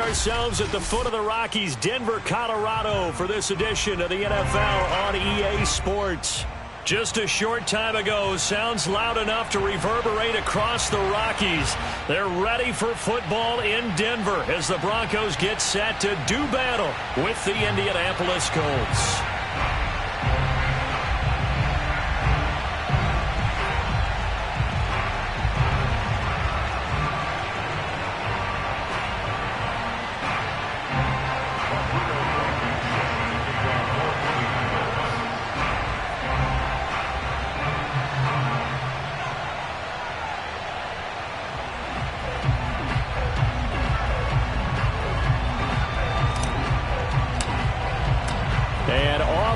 ourselves at the foot of the Rockies, Denver, Colorado, for this edition of the NFL on EA Sports. Just a short time ago, sounds loud enough to reverberate across the Rockies. They're ready for football in Denver as the Broncos get set to do battle with the Indianapolis Colts.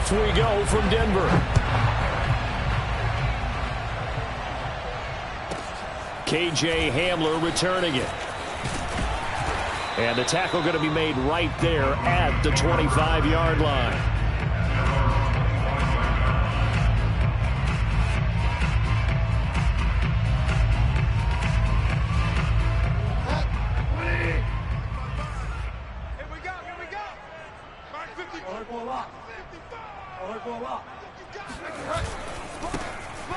We go from Denver. KJ Hamler returning it. And the tackle going to be made right there at the 25-yard line.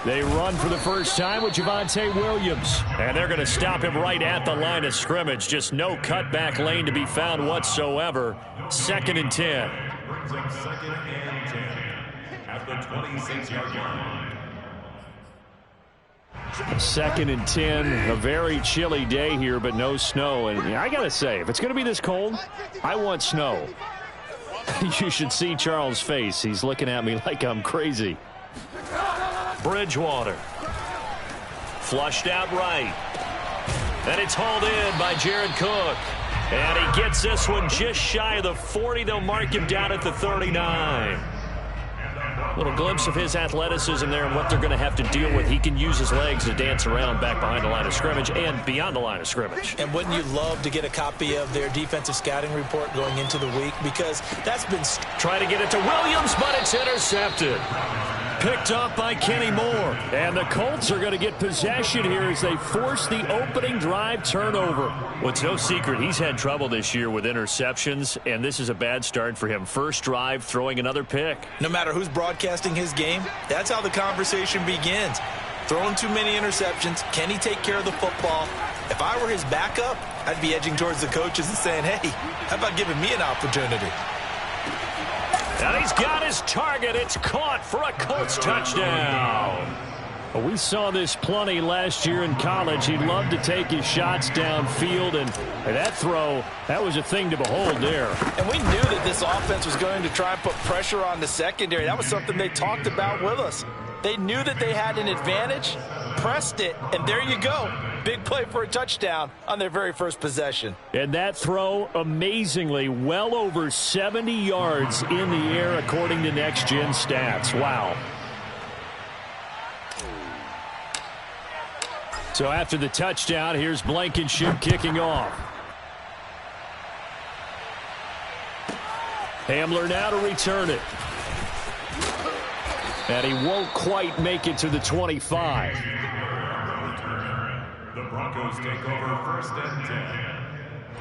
They run for the first time with Javonte Williams. And they're going to stop him right at the line of scrimmage. Just no cutback lane to be found whatsoever. 2nd and 10. Brings up 2nd and 10 at the 26-yard line. 2nd and 10. A very chilly day here, but no snow. And I got to say, if it's going to be this cold, I want snow. You should see Charles' face. He's looking at me like I'm crazy. Bridgewater. Flushed out right. And it's hauled in by Jared Cook. And he gets this one just shy of the 40. They'll mark him down at the 39. Little glimpse of his athleticism there and what they're going to have to deal with. He can use his legs to dance around back behind the line of scrimmage and beyond the line of scrimmage. And wouldn't you love to get a copy of their defensive scouting report going into the week? Because that's been... Trying to get it to Williams, but it's intercepted. Picked up by Kenny Moore. And the Colts are going to get possession here as they force the opening drive turnover. Well, it's no secret he's had trouble this year with interceptions, and this is a bad start for him. First drive, throwing another pick. No matter who's broadcasting his game, that's how the conversation begins. Throwing too many interceptions, can he take care of the football? If I were his backup, I'd be edging towards the coaches and saying, hey, how about giving me an opportunity? And he's got his target. It's caught for a Colts touchdown. We saw this plenty last year in college. He loved to take his shots downfield, and that throw, that was a thing to behold there. And we knew that this offense was going to try and put pressure on the secondary. That was something they talked about with us. They knew that they had an advantage, pressed it, and there you go. Big play for a touchdown on their very first possession. And that throw, amazingly, well over 70 yards in the air, according to Next Gen Stats. Wow. So after the touchdown, here's Blankenship kicking off. Hamler now to return it. And he won't quite make it to the 25. The Broncos take over 1st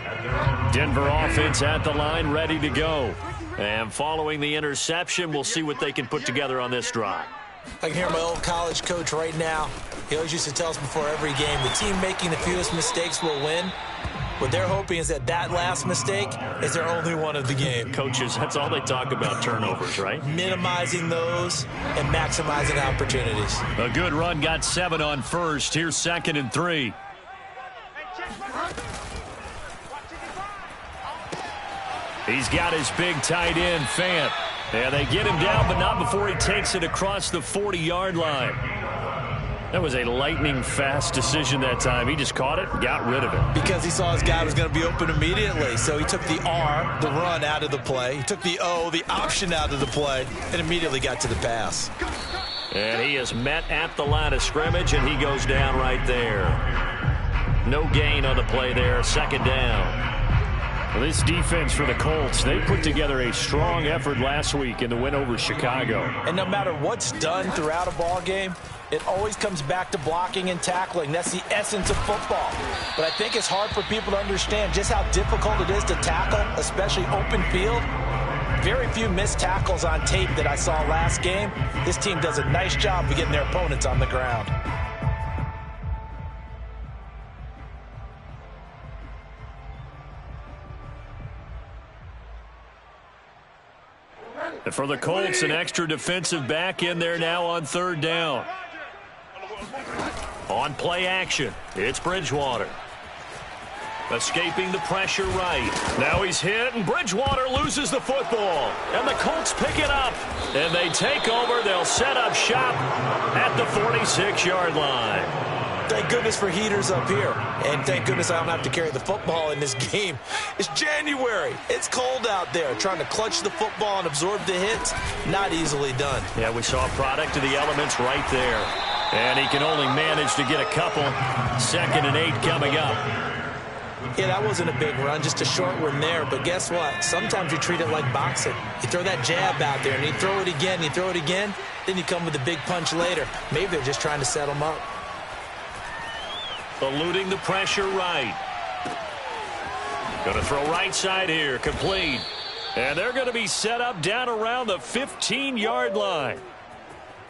and 10. Denver offense at the line, ready to go. And following the interception, we'll see what they can put together on this drive. I can hear my old college coach right now. He always used to tell us before every game, the team making the fewest mistakes will win. What they're hoping is that last mistake is their only one of the game. Coaches, that's all they talk about, turnovers, right? Minimizing those and maximizing opportunities. A good run, got 7 on first. Here's 2nd and 3. He's got his big tight end, Fant. And they get him down, but not before he takes it across the 40-yard line. That was a lightning-fast decision that time. He just caught it and got rid of it. Because he saw his guy was going to be open immediately. So he took the R, the run, out of the play. He took the O, the option, out of the play, and immediately got to the pass. And he is met at the line of scrimmage, and he goes down right there. No gain on the play there. 2nd down. Well, this defense for the Colts, they put together a strong effort last week in the win over Chicago. And no matter what's done throughout a ball game, It always comes back to blocking and tackling. That's the essence of football. But I think it's hard for people to understand just how difficult it is to tackle, especially open field. Very few missed tackles on tape that I saw last game. This team does a nice job of getting their opponents on the ground. And for the Colts, an extra defensive back in there now on third down. On play action, it's Bridgewater. Escaping the pressure right. Now he's hit, and Bridgewater loses the football. And the Colts pick it up. And they take over. They'll set up shop at the 46-yard line. Thank goodness for heaters up here. And thank goodness I don't have to carry the football in this game. It's January. It's cold out there. Trying to clutch the football and absorb the hits, not easily done. Yeah, we saw a product of the elements right there. And he can only manage to get a couple. 2nd and 8 coming up. Yeah, that wasn't a big run, just a short one there. But guess what? Sometimes you treat it like boxing. You throw that jab out there, and you throw it again, you throw it again, then you come with a big punch later. Maybe they're just trying to set them up. Eluding the pressure right. Going to throw right side here, complete. And they're going to be set up down around the 15-yard line.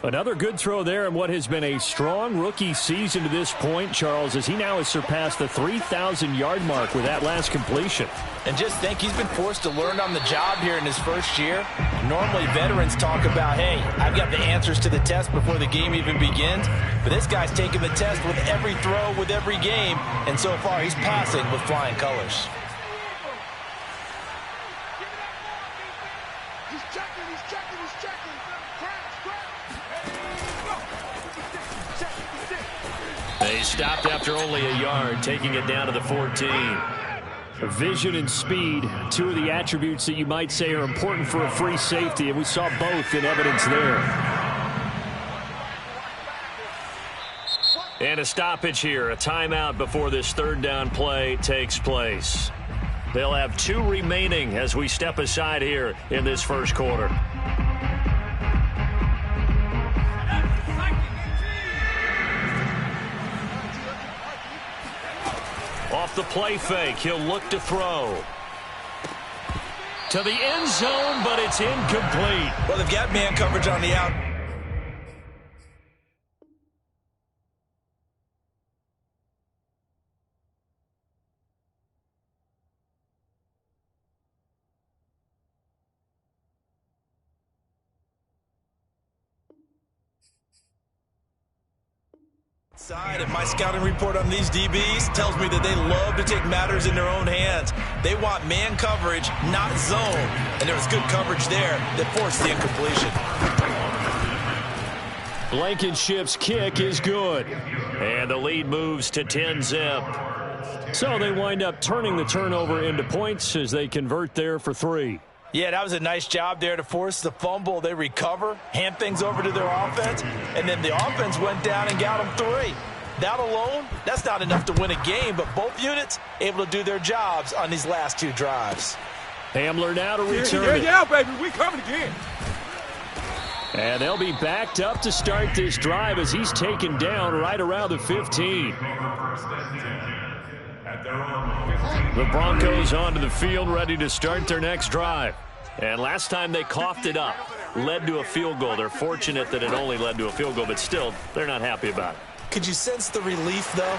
Another good throw there in what has been a strong rookie season to this point, Charles, as he now has surpassed the 3,000-yard mark with that last completion. And just think, he's been forced to learn on the job here in his first year. Normally, veterans talk about, hey, I've got the answers to the test before the game even begins. But this guy's taking the test with every throw, with every game. And so far, he's passing with flying colors. They stopped after only a yard, taking it down to the 14. Vision and speed, two of the attributes that you might say are important for a free safety, and we saw both in evidence there. And a stoppage here, a timeout before this third down play takes place. They'll have 2 remaining as we step aside here in this first quarter. Off the play fake, he'll look to throw. To the end zone, but it's incomplete. Well, they've got man coverage on the out. And my scouting report on these DBs tells me that they love to take matters in their own hands. They want man coverage, not zone. And there was good coverage there that forced the incompletion. Blankenship's kick is good. And the lead moves to 10-zip. So they wind up turning the turnover into points as they convert there for 3. Yeah, that was a nice job there to force the fumble. They recover, hand things over to their offense, and then the offense went down and got them 3. That alone, that's not enough to win a game, but both units able to do their jobs on these last 2 drives. Hamler now to return it. Yeah, baby, we coming again. And they'll be backed up to start this drive as he's taken down right around the 15. The Broncos onto the field, ready to start their next drive. And last time they coughed it up, led to a field goal. They're fortunate that it only led to a field goal, but still, they're not happy about it. Could you sense the relief, though,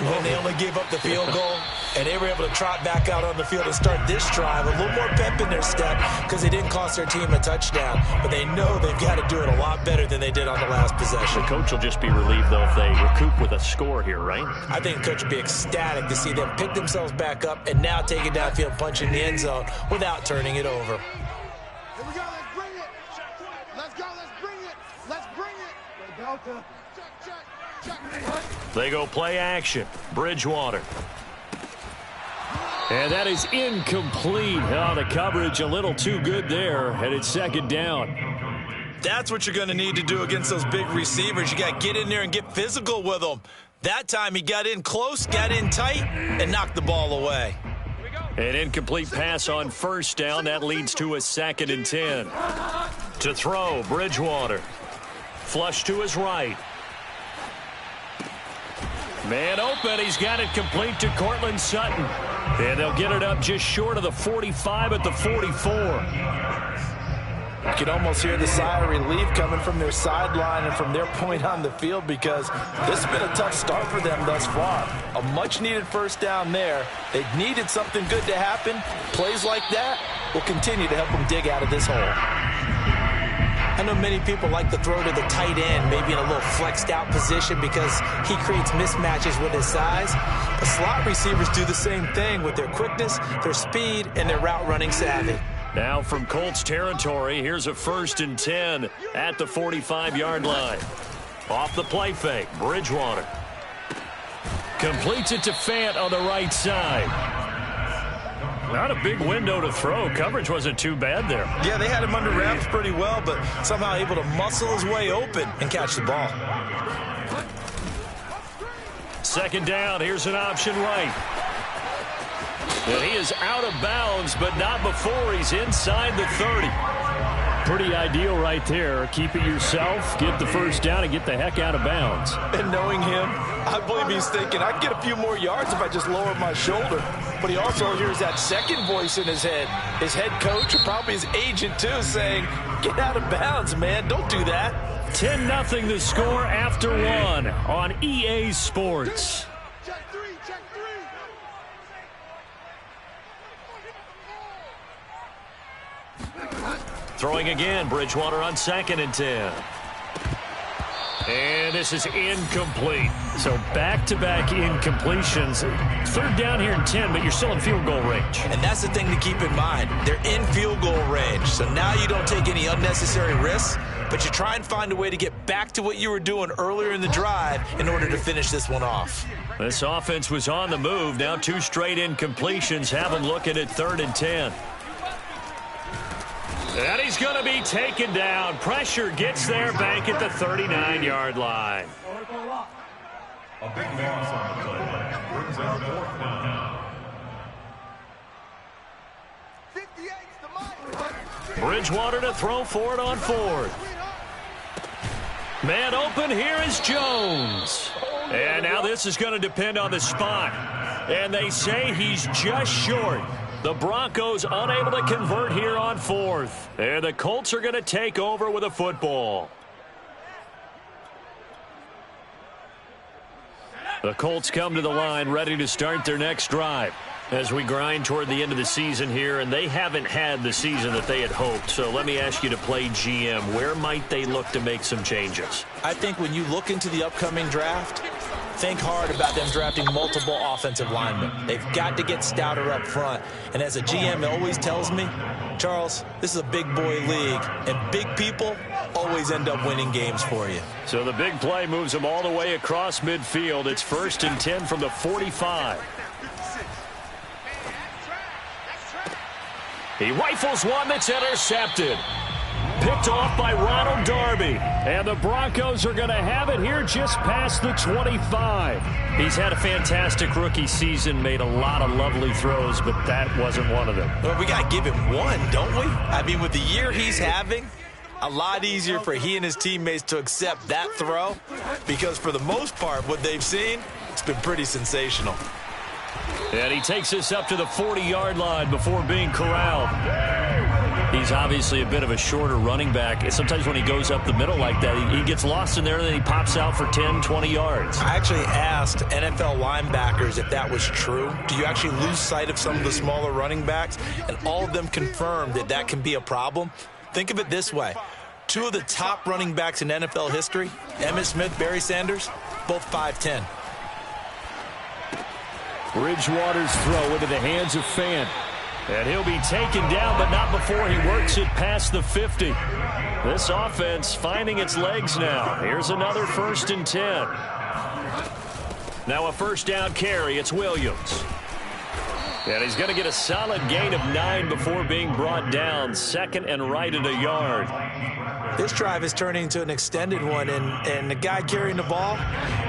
when they only gave up the field goal and they were able to trot back out on the field and start this drive? A little more pep in their step because they didn't cost their team a touchdown, but they know they've got to do it a lot better than they did on the last possession. The coach will just be relieved, though, if they recoup with a score here, right? I think the coach would be ecstatic to see them pick themselves back up and now take it downfield, punch in the end zone without turning it over. Here we go, let's bring it. Let's go, let's bring it. Let's bring it. Delta. Check. They go play action. Bridgewater. And that is incomplete. Oh, the coverage a little too good there, and it's 2nd down. That's what you're going to need to do against those big receivers. You got to get in there and get physical with them. That time he got in close, got in tight, and knocked the ball away. An incomplete pass on 1st down. That leads to a 2nd and 10. To throw, Bridgewater. Flush to his right. Man open. He's got it complete to Courtland Sutton. And they'll get it up just short of the 45 at the 44. You can almost hear the sigh of relief coming from their sideline and from their point on the field, because this has been a tough start for them thus far. A much-needed first down there. They needed something good to happen. Plays like that will continue to help them dig out of this hole. I know many people like to throw to the tight end, maybe in a little flexed out position because he creates mismatches with his size. But slot receivers do the same thing with their quickness, their speed, and their route running savvy. Now from Colts territory, here's a 1st and 10 at the 45-yard line. Off the play fake, Bridgewater. Completes it to Fant on the right side. Not a big window to throw. Coverage wasn't too bad there. Yeah, they had him under wraps pretty well, but somehow able to muscle his way open and catch the ball. 2nd down, here's an option right. And he is out of bounds, but not before he's inside the 30. Pretty ideal right there. Keep it yourself, get the first down, and get the heck out of bounds. And knowing him, I believe he's thinking, I can get a few more yards if I just lower my shoulder. But he also hears that second voice in his head. His head coach, or probably his agent too, saying, get out of bounds, man. Don't do that. 10-0 the score after 1 on EA Sports. Check three. Throwing again, Bridgewater on 2nd and 10. And this is incomplete. So back-to-back incompletions. 3rd down here in 10, but you're still in field goal range. And that's the thing to keep in mind. They're in field goal range. So now you don't take any unnecessary risks, but you try and find a way to get back to what you were doing earlier in the drive in order to finish this one off. This offense was on the move. Now 2 straight incompletions have them looking at 3rd and 10. And he's going to be taken down. Pressure gets there back at the 39-yard line. A big loss on the play. Brings up 4th down. 58's the mic. Bridgewater to throw for it on 4th. Man open, here is Jones. And now this is going to depend on the spot. And they say he's just short. The Broncos unable to convert here on 4th. And the Colts are going to take over with a football. The Colts come to the line ready to start their next drive as we grind toward the end of the season here, and they haven't had the season that they had hoped. So let me ask you to play GM. Where might they look to make some changes? I think when you look into the upcoming draft, think hard about them drafting multiple offensive linemen. They've got to get stouter up front. And as a GM, it always tells me, Charles, this is a big boy league, and big people always end up winning games for you. So the big play moves them all the way across midfield. It's 1st and 10 from the 45. He rifles one that's intercepted. Picked off by Ronald Darby. And the Broncos are going to have it here just past the 25. He's had a fantastic rookie season, made a lot of lovely throws, but that wasn't one of them. Well, we got to give him one, don't we? I mean, with the year he's having, a lot easier for he and his teammates to accept that throw, because for the most part, what they've seen, it's been pretty sensational. And he takes this up to the 40-yard line before being corralled. He's obviously a bit of a shorter running back. Sometimes when he goes up the middle like that, he gets lost in there, and then he pops out for 10, 20 yards. I actually asked NFL linebackers if that was true. Do you actually lose sight of some of the smaller running backs? And all of them confirmed that that can be a problem. Think of it this way. 2 of the top running backs in NFL history, Emmitt Smith, Barry Sanders, both 5'10". Bridgewater's throw into the hands of Fant. And he'll be taken down, but not before he works it past the 50. This offense finding its legs now. Here's another 1st and 10. Now a 1st down carry. It's Williams. And he's going to get a solid gain of 9 before being brought down. 2nd and right at a yard. This drive is turning into an extended one, and the guy carrying the ball,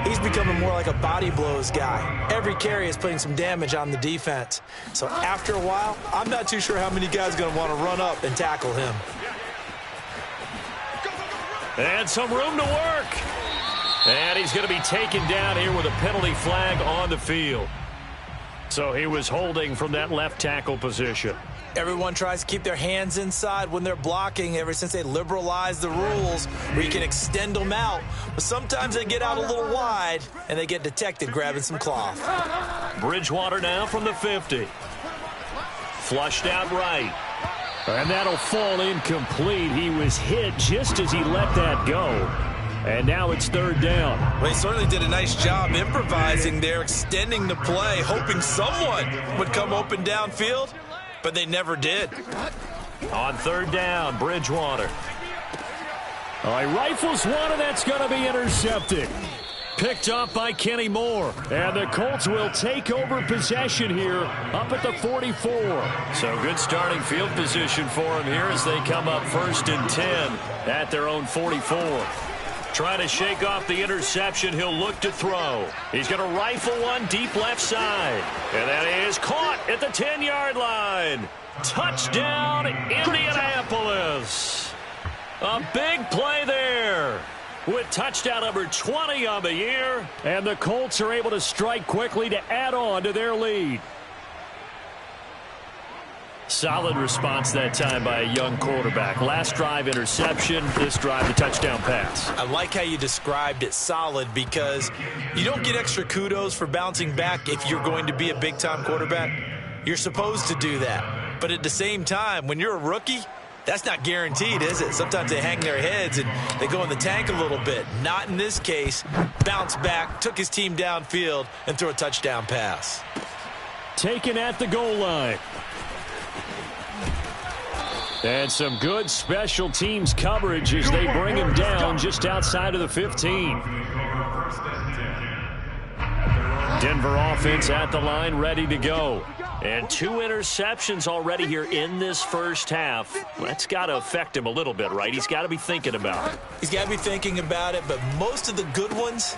he's becoming more like a body blows guy. Every carry is putting some damage on the defense. So after a while, I'm not too sure how many guys are going to want to run up and tackle him. And some room to work. And he's going to be taken down here with a penalty flag on the field. So he was holding from that left tackle position. Everyone tries to keep their hands inside when they're blocking ever since they liberalized the rules where you can extend them out. But sometimes they get out a little wide and they get detected grabbing some cloth. Bridgewater now from the 50. Flushed out right. And that'll fall incomplete. He was hit just as he let that go. And now it's third down. Well, he certainly did a nice job improvising there, extending the play, hoping someone would come open downfield, but they never did. On third down, Bridgewater. All right, rifles one, and that's going to be intercepted. Picked up by Kenny Moore. And the Colts will take over possession here up at the 44. So good starting field position for him here as they come up 1st and 10 at their own 44. Trying to shake off the interception. He'll look to throw. He's going to rifle one deep left side. And that is caught at the 10-yard line. Touchdown, Indianapolis. A big play there with touchdown number 20 on the year. And the Colts are able to strike quickly to add on to their lead. Solid response that time by a young quarterback. Last drive, interception. This drive, the touchdown pass. I like how you described it, solid, because you don't get extra kudos for bouncing back if you're going to be a big-time quarterback. You're supposed to do that. But at the same time, when you're a rookie, that's not guaranteed, is it? Sometimes they hang their heads and they go in the tank a little bit. Not in this case. Bounced back, took his team downfield, and threw a touchdown pass. Taken at the goal line. And some good special teams coverage as they bring him down just outside of the 15. Denver offense at the line, ready to go. And 2 interceptions already here in this first half. That's got to affect him a little bit, right? He's got to be thinking about it. He's got to be thinking about it, but most of the good ones,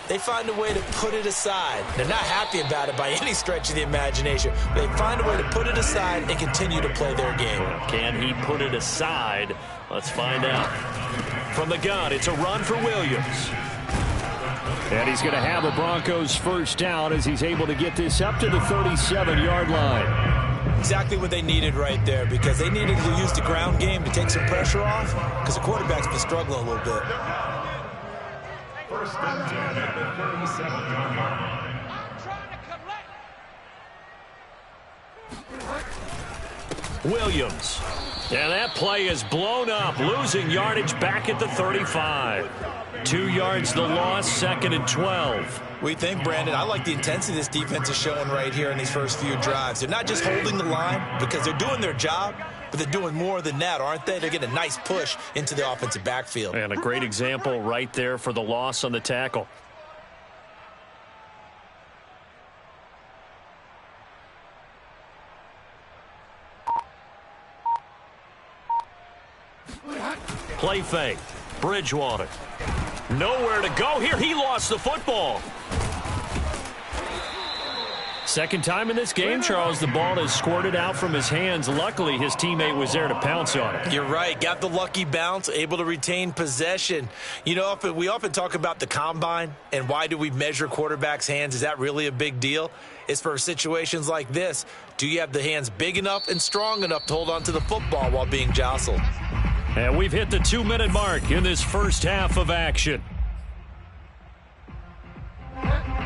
they find a way to put it aside. They're not happy about it by any stretch of the imagination. They find a way to put it aside and continue to play their game. Can he put it aside? Let's find out. From the gun, it's a run for Williams. And he's going to have a Broncos first down as he's able to get this up to the 37-yard line. Exactly what they needed right there, because they needed to use the ground game to take some pressure off, because the quarterback's been struggling a little bit. 1st and 10 at the 37-yard line. Williams. And that play is blown up, losing yardage back at the 35. 2 yards the loss, 2nd and 12. We think, Brandon, I like the intensity this defense is showing right here in these first few drives. They're not just holding the line because they're doing their job, but they're doing more than that, aren't they? They're getting a nice push into the offensive backfield. And a great example right there for the loss on the tackle. Play fake. Bridgewater. Nowhere to go here. He lost the football. Second time in this game, Charles, the ball has squirted out from his hands. Luckily, his teammate was there to pounce on it. You're right. Got the lucky bounce, able to retain possession. You know, we often talk about the combine and why do we measure quarterbacks' hands. Is that really a big deal? It's for situations like this. Do you have the hands big enough and strong enough to hold on to the football while being jostled? And we've hit the 2-minute mark in this first half of action.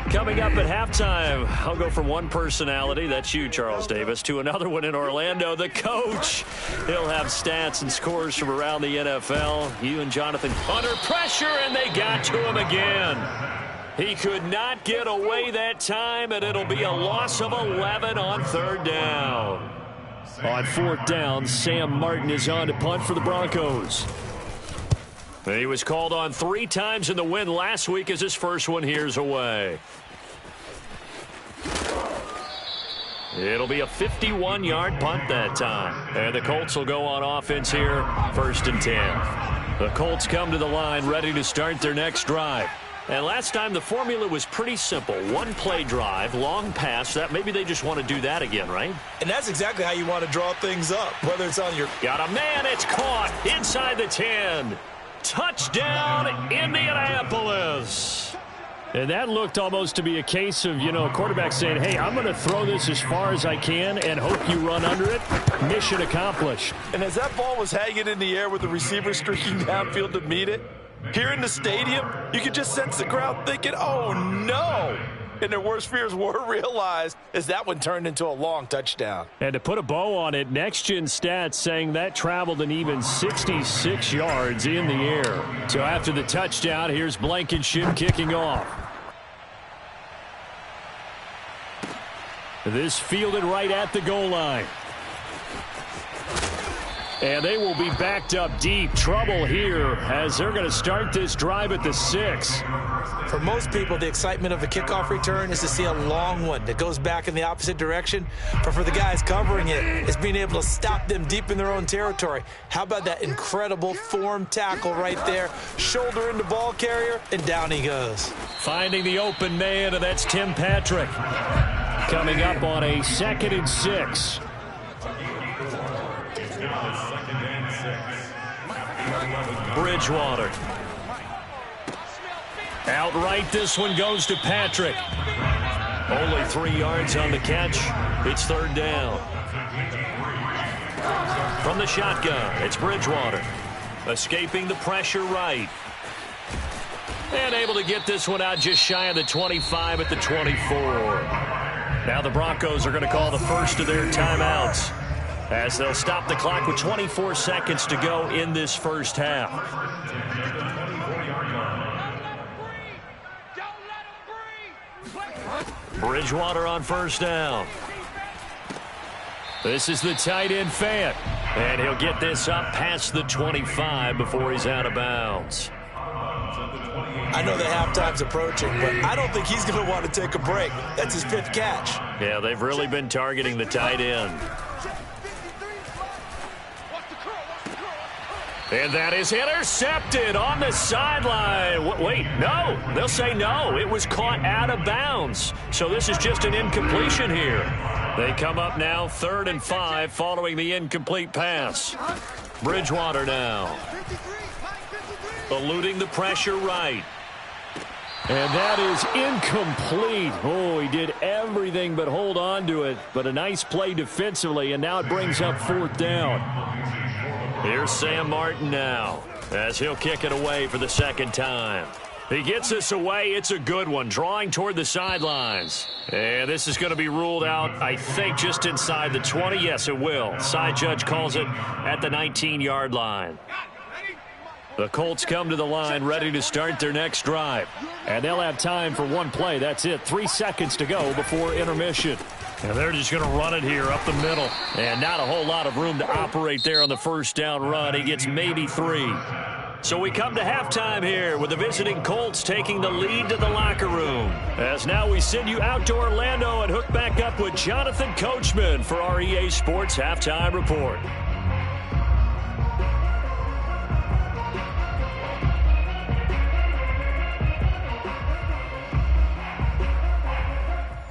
Coming up at halftime, I'll go from one personality, that's you, Charles Davis, to another one in Orlando, the coach. He'll have stats and scores from around the NFL. You and Jonathan under pressure, and they got to him again. He could not get away that time, and it'll be a loss of 11 on 3rd down. On 4th down, Sam Martin is on to punt for the Broncos. He was called on 3 times in the win last week as his first one here's away. It'll be a 51-yard punt that time. And the Colts will go on offense here, 1st and 10. The Colts come to the line ready to start their next drive. And last time the formula was pretty simple. 1-play drive, long pass. That maybe they just want to do that again, right? And that's exactly how you want to draw things up, whether it's on your... Got a man, it's caught inside the 10. Touchdown, Indianapolis. And that looked almost to be a case of, a quarterback saying, hey, I'm going to throw this as far as I can and hope you run under it. Mission accomplished. And as that ball was hanging in the air with the receiver streaking downfield to meet it, here in the stadium, you could just sense the crowd thinking, oh, no. And their worst fears were realized as that one turned into a long touchdown. And to put a bow on it, Next Gen Stats saying that traveled an even 66 yards in the air. So after the touchdown, here's Blankenship kicking off. This fielded right at the goal line. And they will be backed up deep. Trouble here as they're going to start this drive at the 6. For most people, the excitement of a kickoff return is to see a long one that goes back in the opposite direction. But for the guys covering it, it's being able to stop them deep in their own territory. How about that incredible form tackle right there? Shoulder into ball carrier, and down he goes. Finding the open man, and that's Tim Patrick. Coming up on a 2nd and 6. Bridgewater. Outright, this one goes to Patrick. Only 3 yards on the catch. It's 3rd down. From the shotgun, it's Bridgewater. Escaping the pressure right. And able to get this one out just shy of the 25 at the 24. Now the Broncos are going to call the first of their timeouts, as they'll stop the clock with 24 seconds to go in this first half. Bridgewater on 1st down. This is the tight end Fant, and he'll get this up past the 25 before he's out of bounds. I know the halftime's approaching, but I don't think he's going to want to take a break. That's his 5th catch. Yeah, they've really been targeting the tight end. And that is intercepted on the sideline. Wait, no. They'll say no. It was caught out of bounds. So this is just an incompletion here. They come up now 3rd and 5 following the incomplete pass. Bridgewater now. Eluding the pressure right. And that is incomplete. Oh, he did everything but hold on to it. But a nice play defensively, and now it brings up 4th down. Here's Sam Martin now, as he'll kick it away for the 2nd time. He gets this away. It's a good one, drawing toward the sidelines. And this is going to be ruled out, I think, just inside the 20. Yes, it will. Side judge calls it at the 19-yard line. The Colts come to the line ready to start their next drive. And they'll have time for one play. That's it. 3 seconds to go before intermission. And they're just going to run it here up the middle. And not a whole lot of room to operate there on the 1st down run. He gets maybe 3. So we come to halftime here with the visiting Colts taking the lead to the locker room. As now we send you out to Orlando and hook back up with Jonathan Coachman for our EA Sports Halftime Report.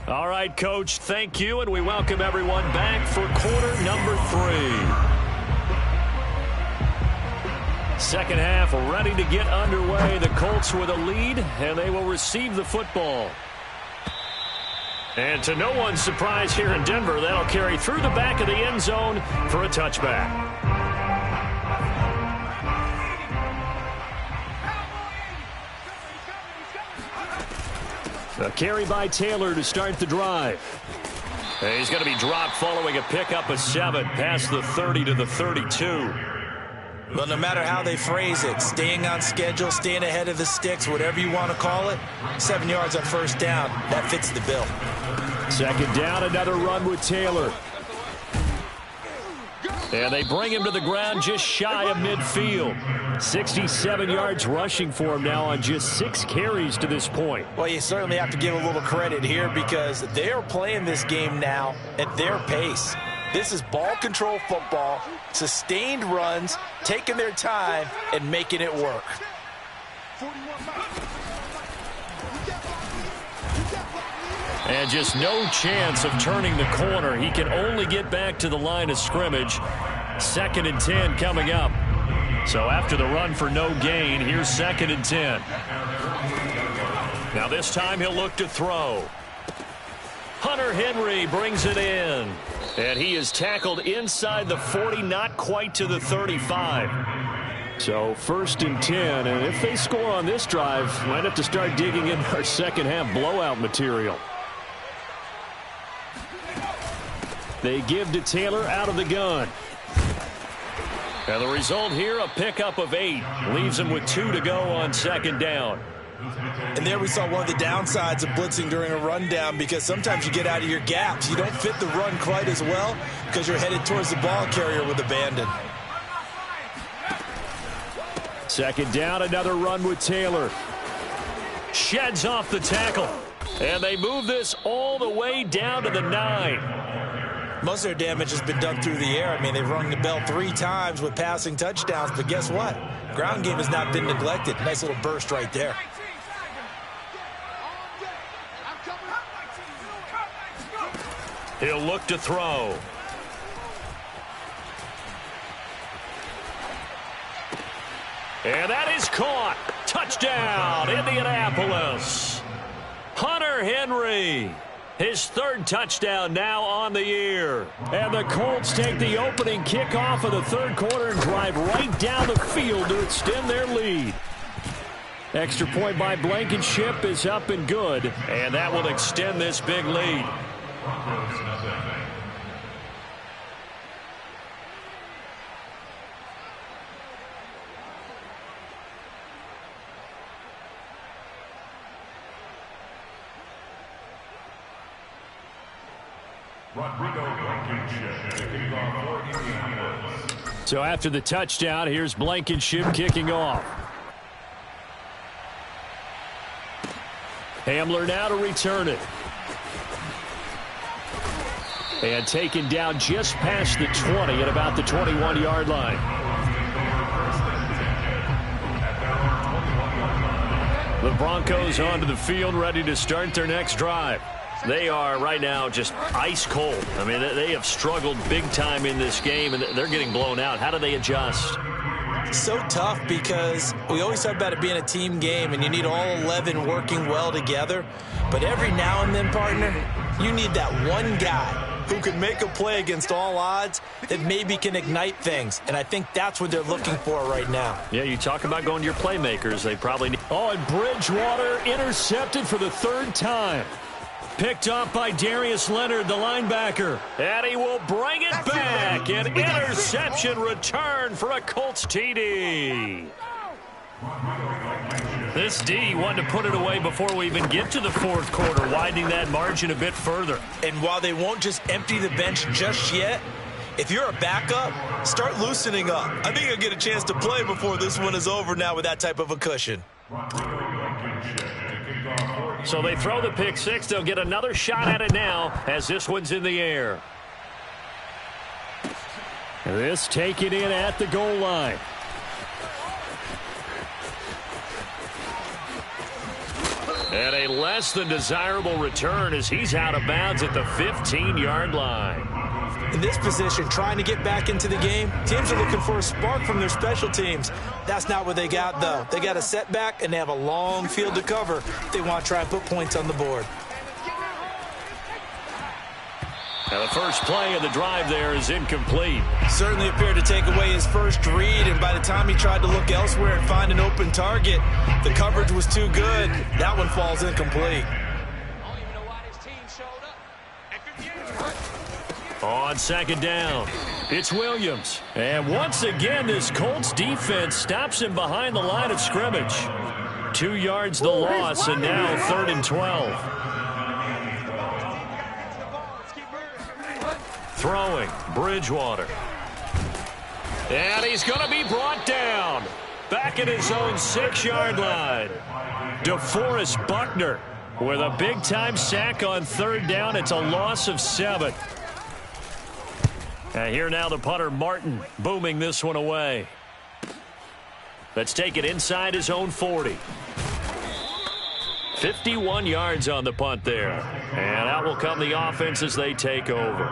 All right, Coach, thank you, and we welcome everyone back for quarter number 3. 2nd half ready to get underway. The Colts with a lead, and they will receive the football. And to no one's surprise here in Denver, that'll carry through the back of the end zone for a touchback. A carry by Taylor to start the drive. He's going to be dropped following a pickup of 7 past the 30 to the 32. Well, no matter how they phrase it, staying on schedule, staying ahead of the sticks, whatever you want to call it, 7 yards on 1st down, that fits the bill. 2nd down, another run with Taylor. And they bring him to the ground just shy of midfield. 67 yards rushing for him now on just 6 carries to this point. Well, you certainly have to give a little credit here because they are playing this game now at their pace. This is ball control football, sustained runs, taking their time, and making it work. And just no chance of turning the corner. He can only get back to the line of scrimmage. 2nd and 10 coming up. So after the run for no gain, here's 2nd and 10. Now this time he'll look to throw. Hunter Henry brings it in. And he is tackled inside the 40, not quite to the 35. So 1st and 10, and if they score on this drive, might have to start digging in our second half blowout material. They give to Taylor out of the gun. And the result here, a pickup of 8. Leaves him with 2 to go on 2nd down. And there we saw one of the downsides of blitzing during a rundown, because sometimes you get out of your gaps. You don't fit the run quite as well because you're headed towards the ball carrier with abandon. 2nd down, another run with Taylor. Sheds off the tackle. And they move this all the way down to the 9. Most of their damage has been done through the air. I mean, they've rung the bell 3 times with passing touchdowns, but guess what? Ground game has not been neglected. Nice little burst right there. He'll look to throw. And that is caught. Touchdown, Indianapolis. Hunter Henry. His 3rd touchdown now on the year. And the Colts take the opening kickoff of the 3rd quarter and drive right down the field to extend their lead. Extra point by Blankenship is up and good. And that will extend this big lead. So after the touchdown, here's Blankenship kicking off. Hamler now to return it. And taken down just past the 20 at about the 21-yard line. The Broncos onto the field, ready to start their next drive. They are right now just ice cold. I mean, they have struggled big time in this game, and they're getting blown out. How do they adjust? So tough, because we always talk about it being a team game, and you need all 11 working well together. But every now and then, partner, you need that one guy who can make a play against all odds that maybe can ignite things. And I think that's what they're looking for right now. Yeah, you talk about going to your playmakers. They probably need. Oh, and Bridgewater intercepted for the 3rd time. Picked off by Darius Leonard, the linebacker. And he will bring it back. An interception return for a Colts TD. This D wanted to put it away before we even get to the 4th quarter, widening that margin a bit further. And while they won't just empty the bench just yet, if you're a backup, start loosening up. I think you'll get a chance to play before this one is over now with that type of a cushion. So they throw the pick 6. They'll get another shot at it now as this one's in the air. This taken in at the goal line. And a less than desirable return as he's out of bounds at the 15-yard line. In this position, trying to get back into the game, teams are looking for a spark from their special teams. That's not what they got, though. They got a setback, and they have a long field to cover if they want to try and put points on the board. Now the first play of the drive there is incomplete. Certainly appeared to take away his first read, and by the time he tried to look elsewhere and find an open target, the coverage was too good. That one falls incomplete. On 2nd down, it's Williams. And once again, this Colts defense stops him behind the line of scrimmage. 2 yards the loss, and now 3rd and 12. Throwing, Bridgewater. And he's going to be brought down. Back at his own 6-yard line. DeForest Buckner with a big-time sack on 3rd down. It's a loss of 7. And here now the punter, Martin, booming this one away. Let's take it inside his own 40. 51 yards on the punt there. And out will come the offense as they take over.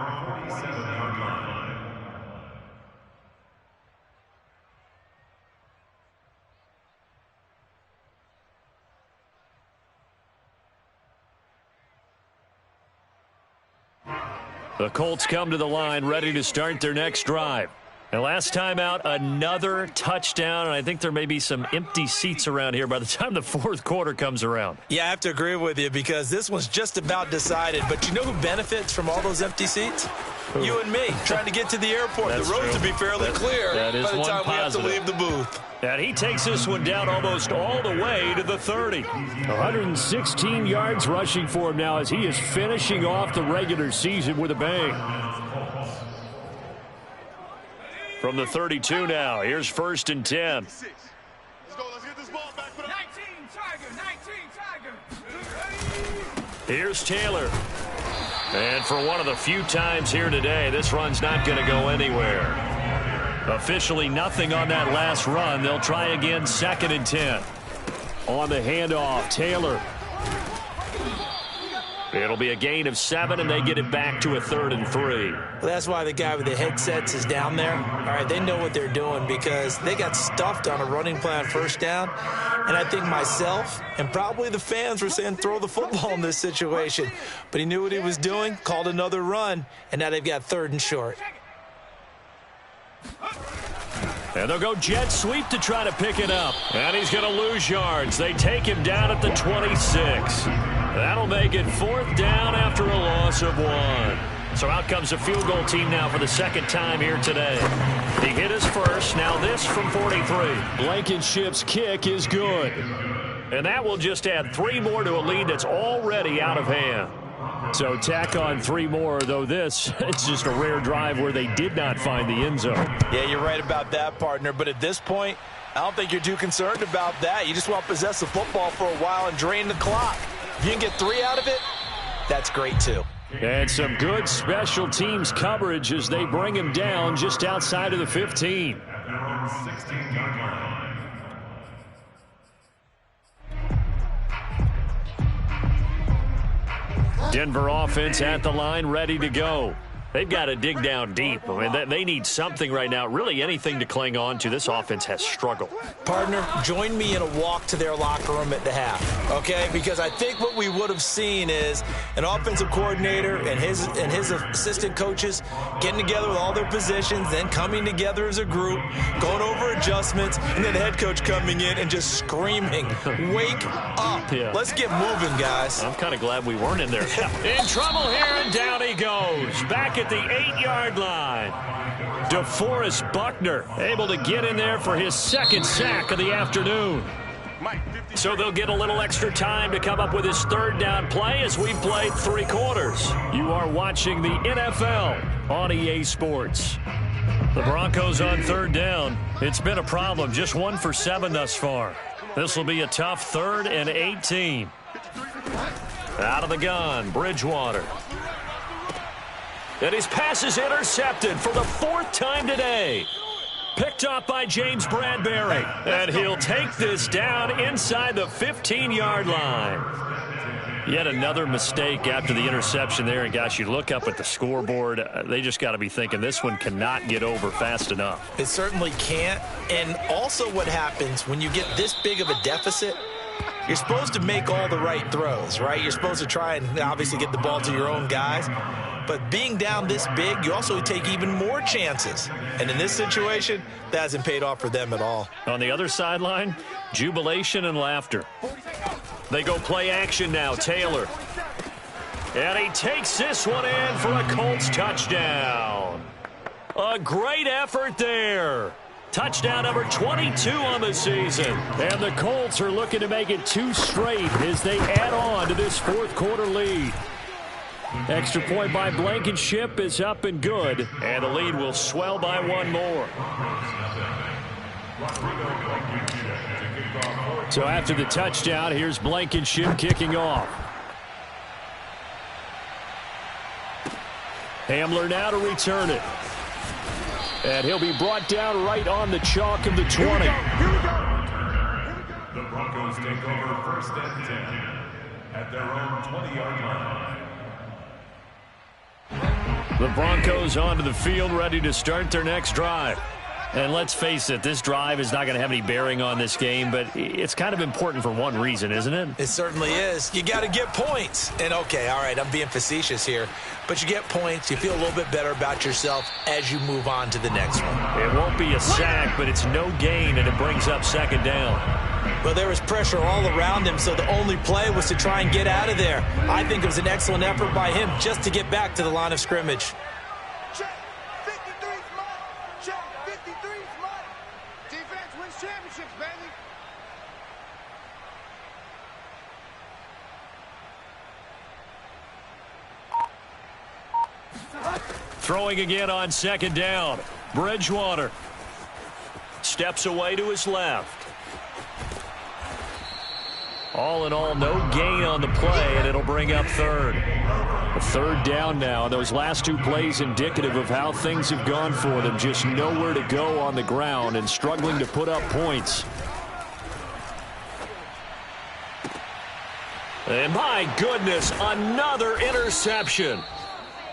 The Colts come to the line ready to start their next drive. And last time out, another touchdown, and I think there may be some empty seats around here by the time the fourth quarter comes around. Yeah, I have to agree with you because this one's just about decided. But you know who benefits from all those empty seats? Who? You and me, trying to get to the airport. That's the roads true. will be fairly clear by the time we have to leave the booth. And he takes this one down almost all the way to the 30. 116 yards rushing for him now as he is finishing off the regular season with a bang. From the 32 now, here's 1st and 10. Let's go. Let's get this ball back. 19 Tiger. Here's Taylor. And for one of the few times here today, this run's not going to go anywhere. Officially nothing on that last run. They'll try again, 2nd and 10. On the handoff, Taylor. It'll be a gain of 7, and they get it back to a 3rd and 3. Well, that's why the guy with the headsets is down there. All right, they know what they're doing because they got stuffed on a running play on 1st down. And I think myself and probably the fans were saying throw the football in this situation. But he knew what he was doing, called another run, and now they've got 3rd and short. And they'll go jet sweep to try to pick it up. And he's going to lose yards. They take him down at the 26. That'll make it 4th down after a loss of 1. So out comes a field goal team now for the 2nd time here today. He hit his first. Now this from 43. Blankenship's kick is good. And that will just add 3 more to a lead that's already out of hand. So tack on 3 more, though this, it's just a rare drive where they did not find the end zone. Yeah, you're right about that, partner. But at this point, I don't think you're too concerned about that. You just want to possess the football for a while and drain the clock. If you can get 3 out of it, that's great too. And some good special teams coverage as they bring him down just outside of the 15. At their own 16-yard line. Denver offense at the line, ready to go. They've got to dig down deep. I mean, they need something right now, really anything to cling on to. This offense has struggled. Partner, join me in a walk to their locker room at the half, okay? Because I think what we would have seen is an offensive coordinator and his assistant coaches getting together with all their positions, then coming together as a group, going over adjustments, and then the head coach coming in and just screaming, wake up. Yeah. Let's get moving, guys. I'm kind of glad we weren't in there. In trouble here, and down he goes. Back at the 8-yard line. DeForest Buckner able to get in there for his 2nd sack of the afternoon. So they'll get a little extra time to come up with his 3rd down play as we played 3 quarters. You are watching the NFL on EA Sports. The Broncos on 3rd down. It's been a problem. Just 1 for 7 thus far. This will be a tough 3rd and 18. Out of the gun, Bridgewater. And his pass is intercepted for the 4th time today. Picked up by James Bradbury. And he'll take this down inside the 15-yard line. Yet another mistake after the interception there. And, gosh, you look up at the scoreboard. They just got to be thinking this one cannot get over fast enough. It certainly can't. And also what happens when you get this big of a deficit, you're supposed to make all the right throws, right? You're supposed to try and obviously get the ball to your own guys. But being down this big, you also take even more chances. And in this situation, that hasn't paid off for them at all. On the other sideline, jubilation and laughter. They go play action now, Taylor. And he takes this one in for a Colts touchdown. A great effort there. Touchdown number 22 on the season. And the Colts are looking to make it 2 straight as they add on to this 4th quarter lead. Extra point by Blankenship is up and good. And the lead will swell by 1 more. So after the touchdown, here's Blankenship kicking off. Hamler now to return it. And he'll be brought down right on the chalk of the 20. The Broncos take over 1st and 10 at their own 20-yard line. The Broncos onto the field, ready to start their next drive. And let's face it, this drive is not going to have any bearing on this game, but it's kind of important for one reason, isn't it? It certainly is. You got to get points. And, okay, all right, I'm being facetious here. But you get points. You feel a little bit better about yourself as you move on to the next one. It won't be a sack, but it's no gain, and it brings up second down. Well, there was pressure all around him, so the only play was to try and get out of there. I think it was an excellent effort by him just to get back to the line of scrimmage. Check. 53's mine. Check. 53's mine. Defense wins championships, baby. Throwing again on second down. Bridgewater steps away to his left. All in all, no gain on the play, and it'll bring up third. A third down now. Those last two plays indicative of how things have gone for them. Just nowhere to go on the ground and struggling to put up points. And my goodness, another interception.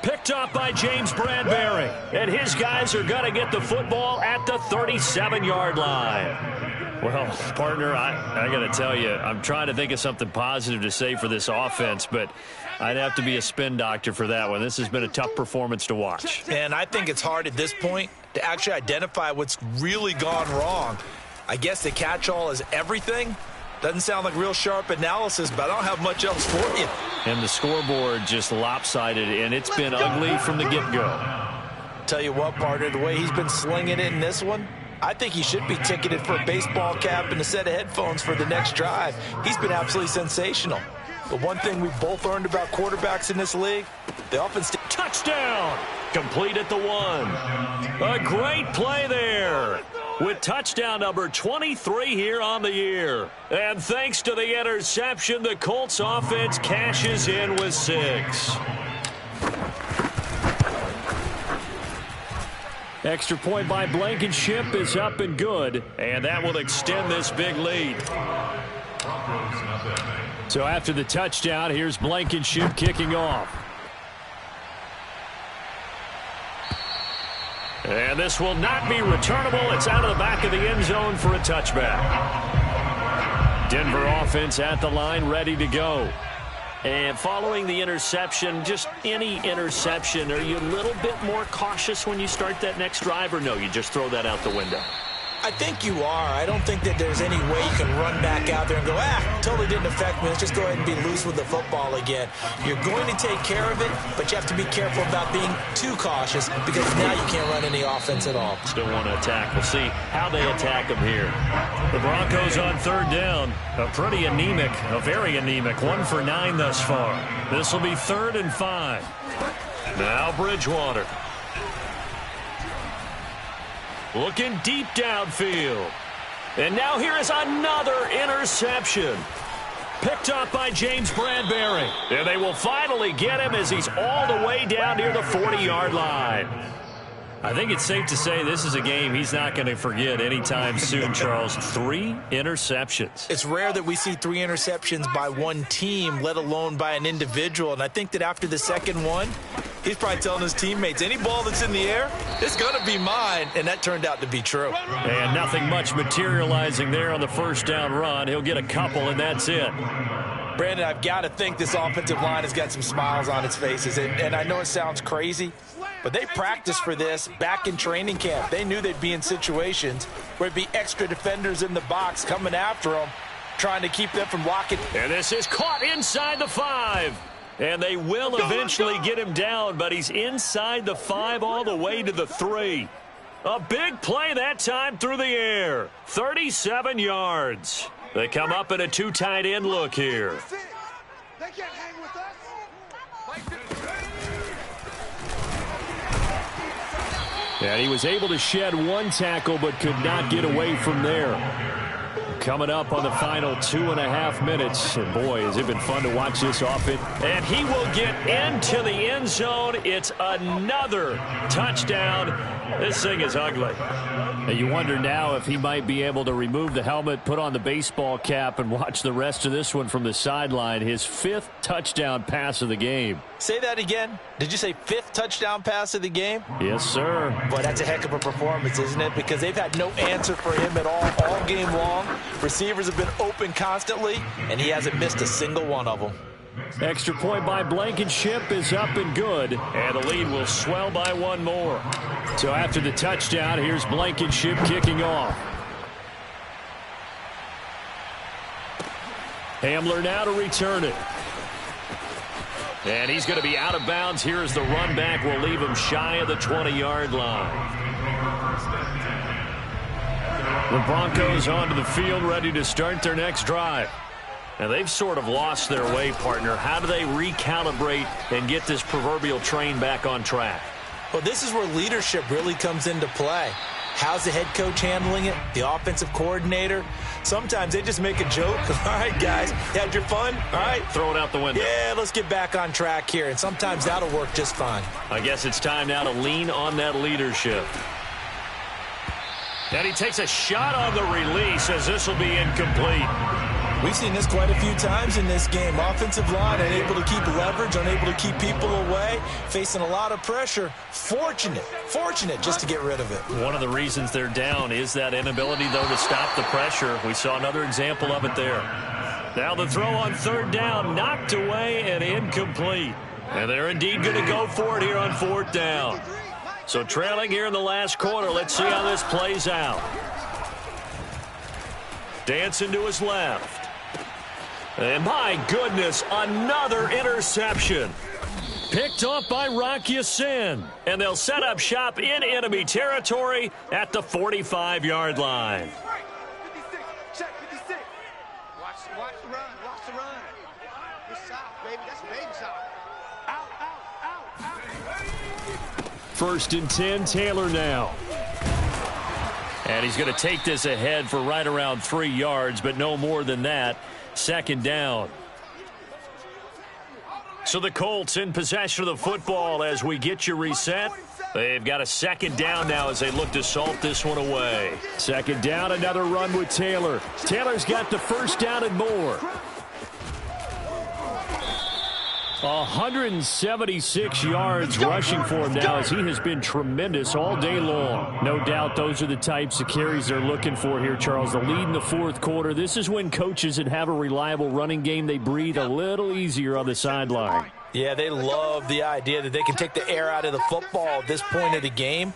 Picked up by James Bradbury. And his guys are going to get the football at the 37-yard line. Well, partner, I got to tell you, I'm trying to think of something positive to say for this offense, but I'd have to be a spin doctor for that one. This has been a tough performance to watch. And I think it's hard at this point to actually identify what's really gone wrong. I guess the catch-all is everything. Doesn't sound like real sharp analysis, but I don't have much else for you. And the scoreboard just lopsided, and it's been ugly from the get-go. Tell you what, partner, the way he's been slinging it in this one, I think he should be ticketed for a baseball cap and a set of headphones for the next drive. He's been absolutely sensational. But one thing we've both learned about quarterbacks in this league, they often touchdown! Complete at the 1. A great play there with touchdown number 23 here on the year. And thanks to the interception, the Colts offense cashes in with 6. Extra point by Blankenship is up and good, and that will extend this big lead. So after the touchdown, here's Blankenship kicking off. And this will not be returnable. It's out of the back of the end zone for a touchback. Denver offense at the line, ready to go. And following the interception, just any interception, are you a little bit more cautious when you start that next drive, or no, you just throw that out the window? I think you are. I don't think that there's any way you can run back out there and go, totally didn't affect me. Let's just go ahead and be loose with the football again. You're going to take care of it, but you have to be careful about being too cautious because now you can't run any offense at all. Still want to attack. We'll see how they attack them here. The Broncos on third down. A pretty anemic, a very anemic 1 for 9 thus far. This will be 3rd and 5. Now Bridgewater. Looking deep downfield. And now here is another interception. Picked up by James Bradbury. And they will finally get him as he's all the way down near the 40-yard line. I think it's safe to say this is a game he's not going to forget anytime soon, Charles. 3 interceptions. It's rare that we see 3 interceptions by one team, let alone by an individual. And I think that after the second one, he's probably telling his teammates, any ball that's in the air, it's going to be mine. And that turned out to be true. And nothing much materializing there on the first down run. He'll get a couple, and that's it. Brandon, I've got to think this offensive line has got some smiles on its faces. And I know it sounds crazy, but they practiced for this back in training camp. They knew they'd be in situations where it'd be extra defenders in the box coming after them, trying to keep them from blocking. And this is caught inside the 5. And they will eventually get him down, but he's inside the 5 all the way to the 3. A big play that time through the air. 37 yards. They come up in a 2 tight end look here. They can't hang with us. And he was able to shed 1 tackle but could not get away from there. coming up on the final 2.5 minutes. And boy, has it been fun to watch this offense. And he will get into the end zone. It's another touchdown. This thing is ugly. And you wonder now if he might be able to remove the helmet, put on the baseball cap, and watch the rest of this one from the sideline. His 5th touchdown pass of the game. Say that again. Did you say 5th touchdown pass of the game? Yes, sir. Boy, that's a heck of a performance, isn't it? Because they've had no answer for him at all game long. Receivers have been open constantly, and he hasn't missed a single one of them. Extra point by Blankenship is up and good, and the lead will swell by one more. So after the touchdown, here's Blankenship kicking off. Hamler now to return it. And he's going to be out of bounds here as the run back will leave him shy of the 20-yard line. The Broncos onto the field ready to start their next drive. Now, they've sort of lost their way, partner. How do they recalibrate and get this proverbial train back on track? Well, this is where leadership really comes into play. How's the head coach handling it? The offensive coordinator? Sometimes they just make a joke. All right, guys, you had your fun? All right. Throw it out the window. Yeah, let's get back on track here. And sometimes that'll work just fine. I guess it's time now to lean on that leadership. And he takes a shot on the release as this will be incomplete. We've seen this quite a few times in this game. Offensive line unable to keep leverage, unable to keep people away, facing a lot of pressure. Fortunate just to get rid of it. One of the reasons they're down is that inability, though, to stop the pressure. We saw another example of it there. Now the throw on 3rd down, knocked away and incomplete. And they're indeed going to go for it here on 4th down. So trailing here in the last quarter, let's see how this plays out. Dancing to his left. And my goodness, another interception. Picked off by Rocky Sin. And they'll set up shop in enemy territory at the 45-yard line. 56, check 56. Watch the run, watch the run. Good shot, baby, that's a baby shot. Out. 1st and 10, Taylor now. And he's going to take this ahead for right around 3 yards, but no more than that. 2nd down. So the Colts in possession of the football as we get you reset. They've got a 2nd down now as they look to salt this one away. 2nd down, another run with Taylor. Taylor's got the 1st down and more. 176 yards rushing for him now as he has been tremendous all day long. No doubt those are the types of carries they're looking for here, Charles. The lead in the 4th quarter. This is when coaches that have a reliable running game, they breathe a little easier on the sideline. Yeah, they love the idea that they can take the air out of the football at this point of the game.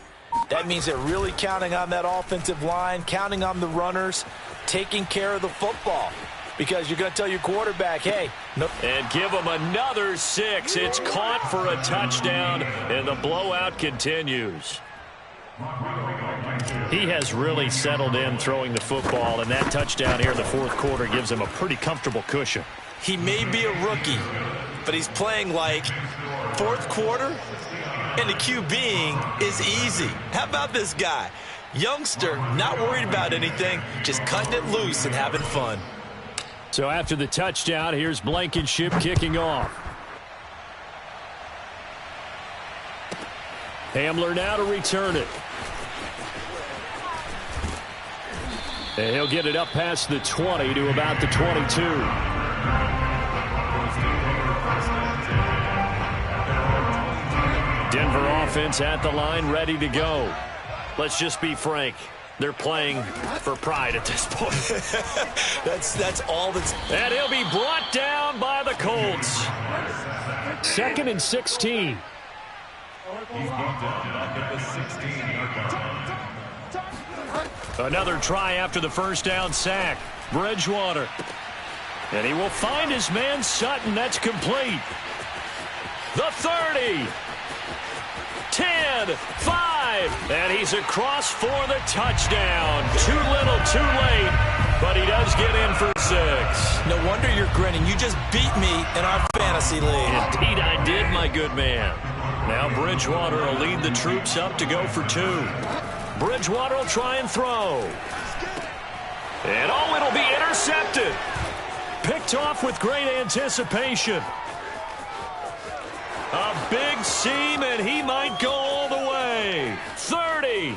That means they're really counting on that offensive line, counting on the runners, taking care of the football. Because you're going to tell your quarterback, hey. No. And give him another 6. It's caught for a touchdown, and the blowout continues. He has really settled in throwing the football, and that touchdown here in the 4th quarter gives him a pretty comfortable cushion. He may be a rookie, but he's playing like 4th quarter, and the QBing is easy. How about this guy? Youngster, not worried about anything, just cutting it loose and having fun. So after the touchdown, here's Blankenship kicking off. Hamler now to return it. And he'll get it up past the 20 to about the 22. Denver offense at the line, ready to go. Let's just be frank. They're playing for pride at this point. That's all that's... And he'll be brought down by the Colts. 2nd and 16. Another try after the 1st down sack. Bridgewater. And he will find his man Sutton. That's complete. The 30. 10, 5, and he's across for the touchdown. Too little, too late, but he does get in for 6. No wonder you're grinning. You just beat me in our fantasy league. Indeed I did, my good man. Now Bridgewater will lead the troops up to go for 2. Bridgewater will try and throw. And oh, it'll be intercepted. Picked off with great anticipation. A big seam, and he might go all the way. 30,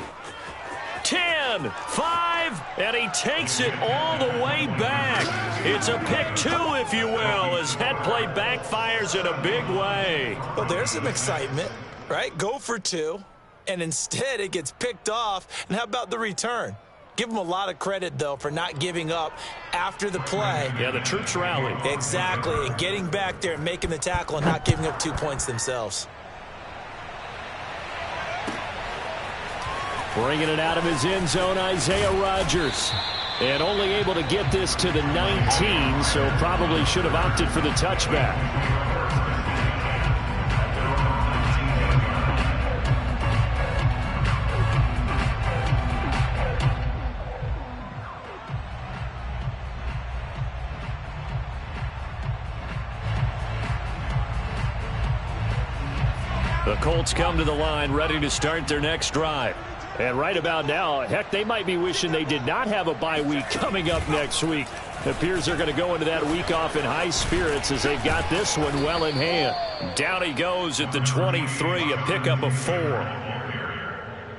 10, 5, and he takes it all the way back. It's a pick 2, if you will, as that play backfires in a big way. Well, there's some excitement, right? Go for 2, and instead it gets picked off. And how about the return? Give him a lot of credit, though, for not giving up after the play. Yeah, the troops rallied. Exactly, and getting back there and making the tackle and not giving up 2 points themselves. Bringing it out of his end zone, Isaiah Rodgers. And only able to get this to the 19, so probably should have opted for the touchback. The Colts come to the line ready to start their next drive. And right about now, heck, they might be wishing they did not have a bye week coming up next week. It appears they're going to go into that week off in high spirits as they've got this one well in hand. Down he goes at the 23, a pickup of 4.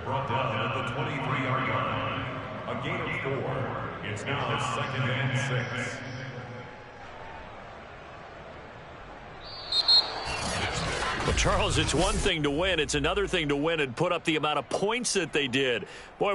Brought down at the 23-yard line. A gain of 4. It's now 2nd and 6. Well, Charles, it's one thing to win. It's another thing to win and put up the amount of points that they did. Boy,